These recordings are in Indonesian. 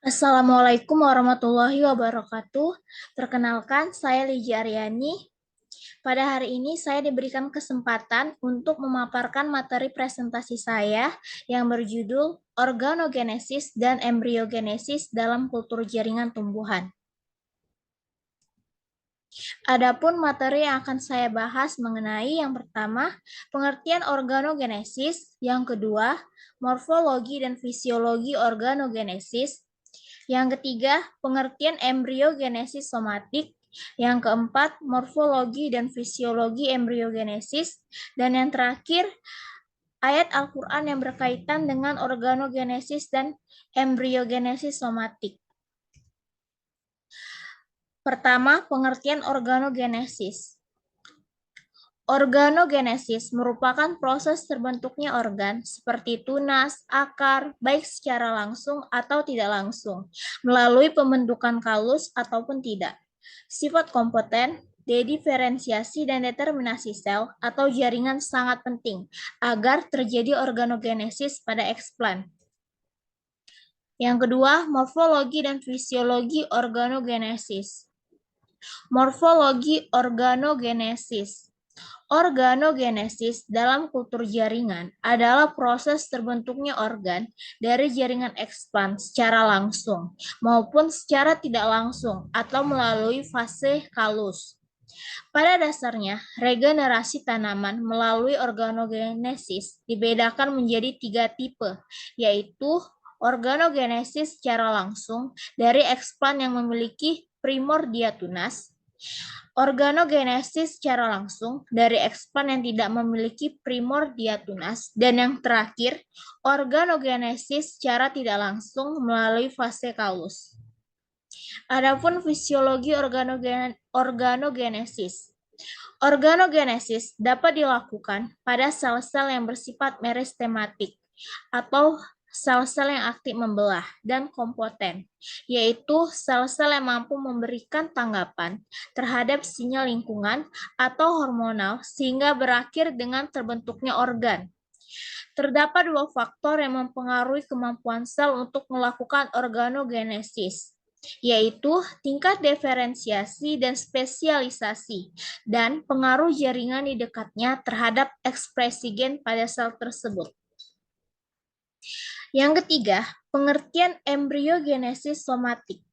Assalamualaikum warahmatullahi wabarakatuh. Perkenalkan, saya Liji Aryani. Pada hari ini saya diberikan kesempatan untuk memaparkan materi presentasi saya yang berjudul Organogenesis dan Embriogenesis dalam Kultur Jaringan Tumbuhan. Adapun materi yang akan saya bahas mengenai yang pertama, pengertian organogenesis, yang kedua, morfologi dan fisiologi organogenesis, yang ketiga, pengertian embriogenesis somatik, yang keempat, morfologi dan fisiologi embriogenesis, dan yang terakhir, ayat Al-Quran yang berkaitan dengan organogenesis dan embriogenesis somatik. Pertama, pengertian organogenesis. Organogenesis merupakan proses terbentuknya organ seperti tunas, akar, baik secara langsung atau tidak langsung, melalui pembentukan kalus ataupun tidak. Sifat kompeten, dediferensiasi dan determinasi sel atau jaringan sangat penting agar terjadi organogenesis pada eksplan. Yang kedua, morfologi dan fisiologi organogenesis. Morfologi organogenesis. Organogenesis dalam kultur jaringan adalah proses terbentuknya organ dari jaringan eksplan secara langsung maupun secara tidak langsung atau melalui fase kalus. Pada dasarnya, regenerasi tanaman melalui organogenesis dibedakan menjadi 3 tipe, yaitu organogenesis secara langsung dari eksplan yang memiliki primordia tunas, organogenesis secara langsung dari eksplan yang tidak memiliki primordia tunas, dan yang terakhir, organogenesis secara tidak langsung melalui fase kalus. Adapun fisiologi organogenesis. Organogenesis dapat dilakukan pada sel-sel yang bersifat meristematik atau sel-sel yang aktif membelah dan kompoten, yaitu sel-sel yang mampu memberikan tanggapan terhadap sinyal lingkungan atau hormonal sehingga berakhir dengan terbentuknya organ. Terdapat 2 faktor yang mempengaruhi kemampuan sel untuk melakukan organogenesis, yaitu tingkat diferensiasi dan spesialisasi, dan pengaruh jaringan di dekatnya terhadap ekspresi gen pada sel tersebut. Yang ketiga, pengertian embriogenesis somatik.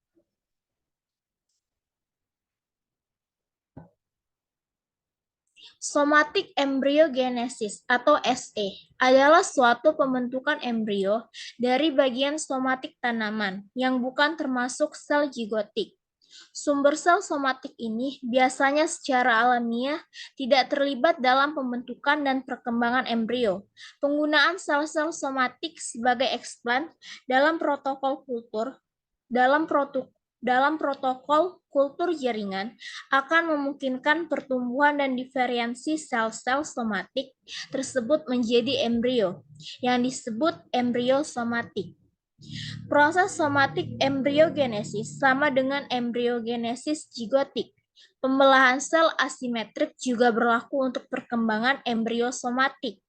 Somatic embryogenesis atau SE adalah suatu pembentukan embrio dari bagian somatik tanaman yang bukan termasuk sel zigotik. Sumber sel somatik ini biasanya secara alamiah tidak terlibat dalam pembentukan dan perkembangan embrio. Penggunaan sel-sel somatik sebagai eksplan dalam protokol kultur jaringan akan memungkinkan pertumbuhan dan diferensiasi sel-sel somatik tersebut menjadi embrio, yang disebut embrio somatik. Proses somatik embriogenesis sama dengan embriogenesis zigotik. Pembelahan sel asimetrik juga berlaku untuk perkembangan embrio somatik.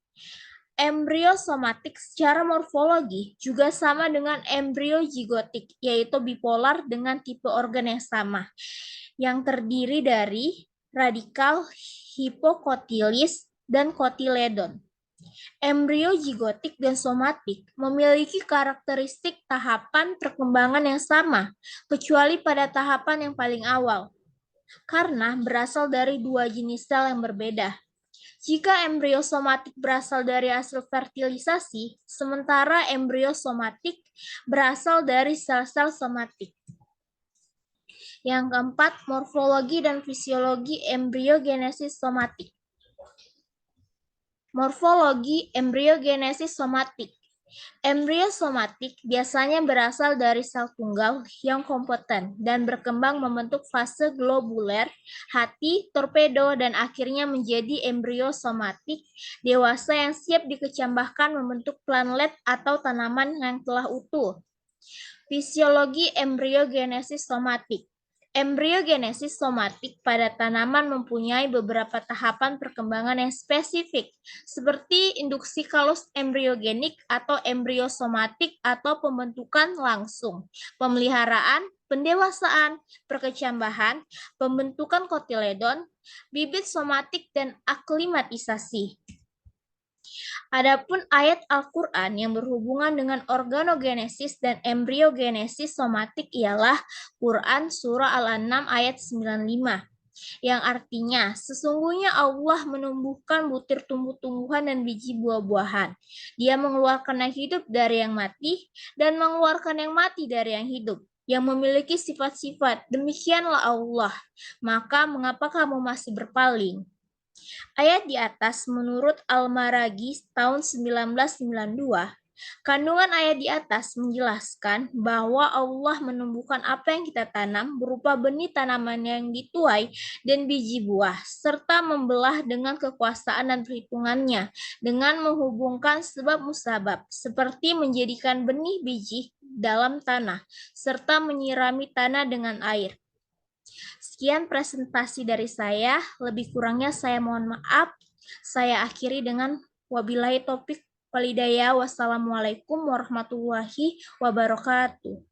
Embrio somatik secara morfologi juga sama dengan embrio zigotik, yaitu bipolar dengan tipe organ yang sama, yang terdiri dari radikal, hipokotilis, dan kotiledon. Embrio zigotik dan somatik memiliki karakteristik tahapan perkembangan yang sama, kecuali pada tahapan yang paling awal, karena berasal dari 2 jenis sel yang berbeda. Jika embrio somatik berasal dari hasil fertilisasi, sementara embrio somatik berasal dari sel-sel somatik. Yang keempat, morfologi dan fisiologi embriogenesis somatik. Morfologi embriogenesis somatik. Embrio somatik biasanya berasal dari sel tunggal yang kompeten dan berkembang membentuk fase globuler, hati, torpedo, dan akhirnya menjadi embrio somatik dewasa yang siap dikecambahkan membentuk planlet atau tanaman yang telah utuh. Fisiologi embriogenesis somatik. Embriogenesis somatik pada tanaman mempunyai beberapa tahapan perkembangan yang spesifik, seperti induksi kalus embriogenik atau embriosomatik atau pembentukan langsung, pemeliharaan, pendewasaan, perkecambahan, pembentukan kotiledon, bibit somatik, dan aklimatisasi. Adapun ayat Al-Quran yang berhubungan dengan organogenesis dan embriogenesis somatik ialah Quran Surah Al-An'am ayat 95, yang artinya sesungguhnya Allah menumbuhkan butir tumbuh-tumbuhan dan biji buah-buahan. Dia mengeluarkan yang hidup dari yang mati dan mengeluarkan yang mati dari yang hidup, yang memiliki sifat-sifat. Demikianlah Allah. Maka mengapa kamu masih berpaling? Ayat di atas menurut Al-Maraghi tahun 1992, kandungan ayat di atas menjelaskan bahwa Allah menumbuhkan apa yang kita tanam berupa benih tanaman yang dituai dan biji buah, serta membelah dengan kekuasaan dan perhitungannya, dengan menghubungkan sebab musabab, seperti menjadikan benih biji dalam tanah, serta menyirami tanah dengan air. Sekian presentasi dari saya, lebih kurangnya saya mohon maaf. Saya akhiri dengan wabillahi taufik walhidayah. Wassalamualaikum warahmatullahi wabarakatuh.